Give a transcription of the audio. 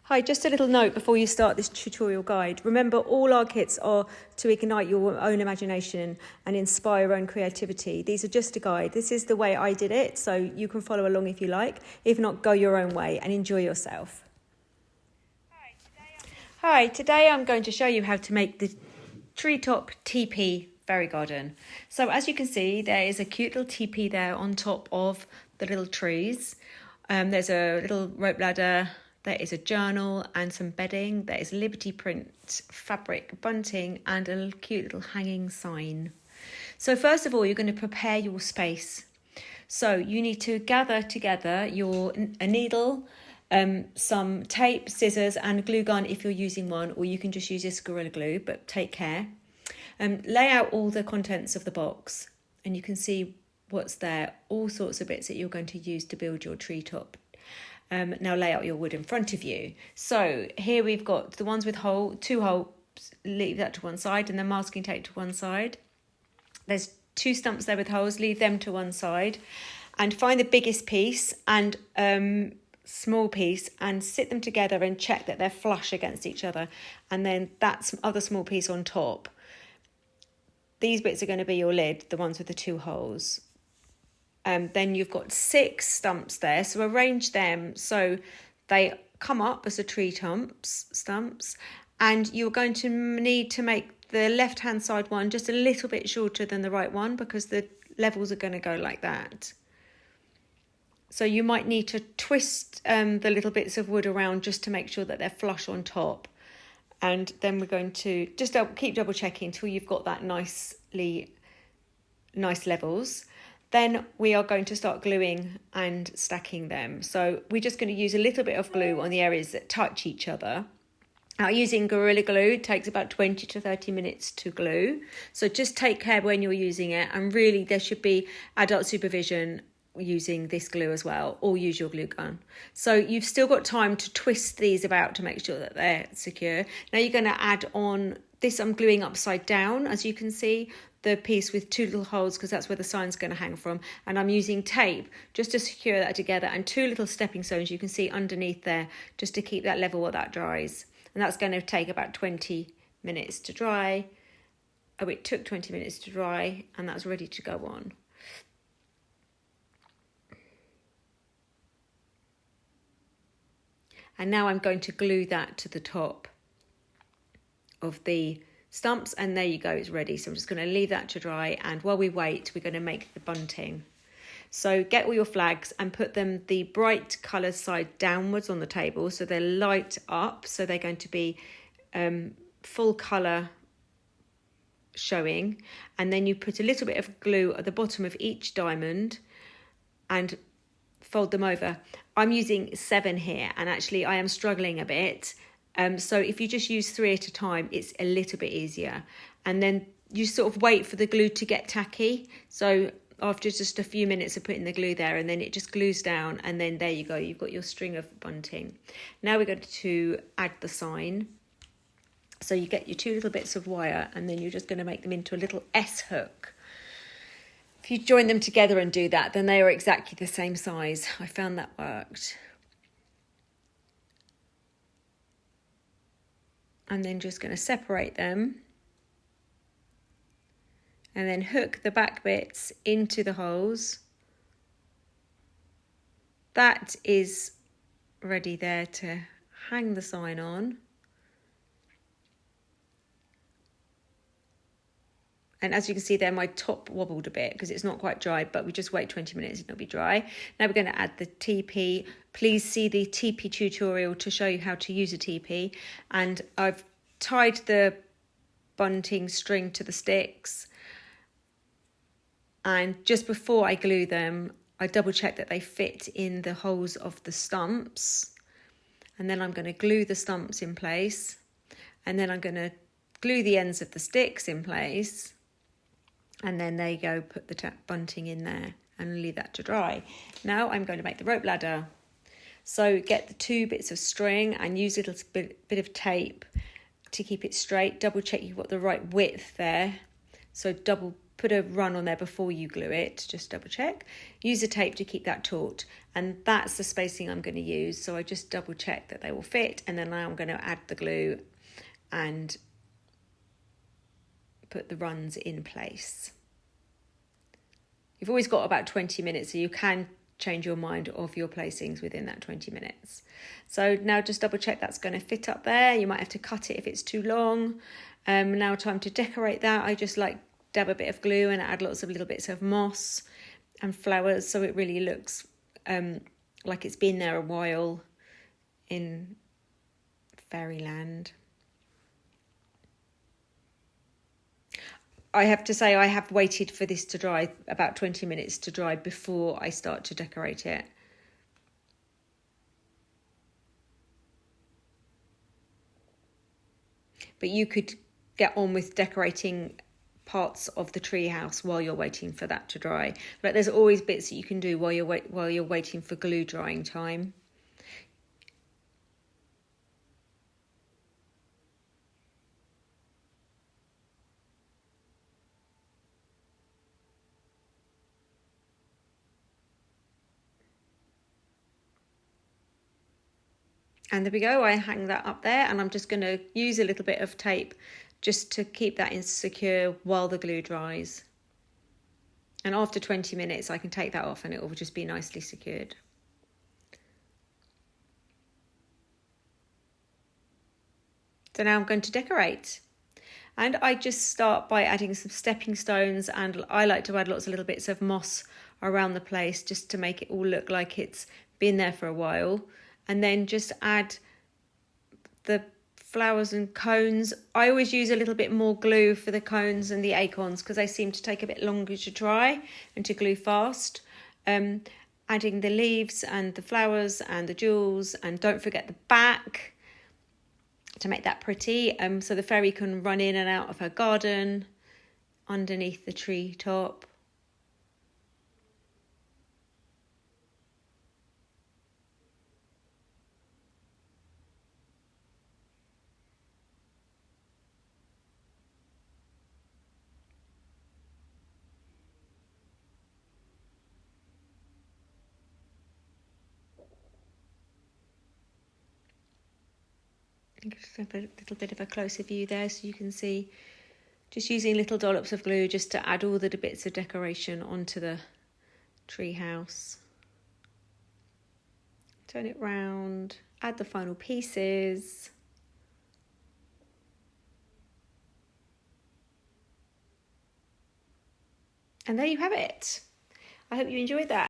Hi, just a little note before you start this tutorial guide. Remember, all our kits are to ignite your own imagination and inspire your own creativity. These are just a guide. This is the way I did it, so you can follow along if you like. If not, go your own way and enjoy yourself. Hi, today I'm going to show you how to make the Treetop Tipi fairy garden. So as you can see, there is a cute little teepee there on top of the little trees. There's a little rope ladder. There is a journal and some bedding. There is Liberty print fabric bunting and a cute little hanging sign. So first of all, you're going to prepare your space. So you need to gather together a needle, some tape, scissors and a glue gun if you're using one, or you can just use this Gorilla Glue, but take care. Lay out all the contents of the box and you can see what's there, all sorts of bits that you're going to use to build your treetop. Now lay out your wood in front of you. So here we've got the ones with two holes, leave that to one side, and then masking tape to one side. There's two stumps there with holes, leave them to one side, and find the biggest piece and small piece and sit them together and check that they're flush against each other, and then that other small piece on top. These bits are going to be your lid, the ones with the two holes. Then you've got 6 stumps there, so arrange them so they come up as the tree stumps, and you're going to need to make the left hand side one just a little bit shorter than the right one because the levels are going to go like that. So you might need to twist the little bits of wood around just to make sure that they're flush on top. And then we're going to just keep double checking until you've got that nice levels. Then we are going to start gluing and stacking them. So we're just going to use a little bit of glue on the areas that touch each other. Now, using Gorilla Glue, it takes about 20 to 30 minutes to glue. So just take care when you're using it. And really, there should be adult supervision using this glue as well, or use your glue gun. So you've still got time to twist these about to make sure that they're secure. Now you're going to add on this. I'm gluing upside down, as you can see, the piece with 2 little holes because that's where the sign's going to hang from, and I'm using tape just to secure that together, and 2 little stepping stones you can see underneath there just to keep that level while that dries. And that's going to take about 20 minutes to dry. Oh, it took 20 minutes to dry, and that's ready to go on. And now I'm going to glue that to the top of the stumps, and there you go, it's ready. So I'm just going to leave that to dry, and while we wait, we're going to make the bunting. So get all your flags and put them the bright coloured side downwards on the table so they're light up, so they're going to be full colour showing. And then you put a little bit of glue at the bottom of each diamond and fold them over. I'm using 7 here, and actually I am struggling a bit. So if you just use 3 at a time, it's a little bit easier. And then you sort of wait for the glue to get tacky. So after just a few minutes of putting the glue there, and then it just glues down, and then there you go, you've got your string of bunting. Now we're going to add the sign. So you get your 2 little bits of wire, and then you're just going to make them into a little S hook. If you join them together and do that, then they are exactly the same size. I found that worked. And then just going to separate them and then hook the back bits into the holes. That is ready there to hang the sign on. And as you can see there, my top wobbled a bit because it's not quite dry, but we just wait 20 minutes and it'll be dry. Now we're going to add the teepee. Please see the teepee tutorial to show you how to use a teepee. And I've tied the bunting string to the sticks. And just before I glue them, I double check that they fit in the holes of the stumps. And then I'm going to glue the stumps in place. And then I'm going to glue the ends of the sticks in place. And then there you go, put the bunting in there and leave that to dry. Now I'm going to make the rope ladder. So get the 2 bits of string and use a little bit of tape to keep it straight. Double check you've got the right width there. So double put a run on there before you glue it, just double check. Use a tape to keep that taut, and that's the spacing I'm going to use. So I just double check that they will fit, and then now I'm going to add the glue and put the runs in place. You've always got about 20 minutes, so you can change your mind of your placings within that 20 minutes. So now just double check that's going to fit up there. You might have to cut it if it's too long. Now time to decorate that. I just like dab a bit of glue and add lots of little bits of moss and flowers, so it really looks like it's been there a while in fairyland. I have to say I have waited for this to dry, about 20 minutes to dry before I start to decorate it. But you could get on with decorating parts of the tree house while you're waiting for that to dry. But there's always bits that you can do while you're waiting for glue drying time. And there we go, I hang that up there, and I'm just going to use a little bit of tape just to keep that secure while the glue dries. And after 20 minutes I can take that off and it will just be nicely secured. So now I'm going to decorate. And I just start by adding some stepping stones, and I like to add lots of little bits of moss around the place just to make it all look like it's been there for a while. And then just add the flowers and cones. I always use a little bit more glue for the cones and the acorns because they seem to take a bit longer to dry and to glue fast. Adding the leaves and the flowers and the jewels, and don't forget the back to make that pretty, so the fairy can run in and out of her garden underneath the treetop. Just have a little bit of a closer view there so you can see, just using little dollops of glue just to add all the bits of decoration onto the tree house. Turn it round, add the final pieces. And there you have it. I hope you enjoyed that.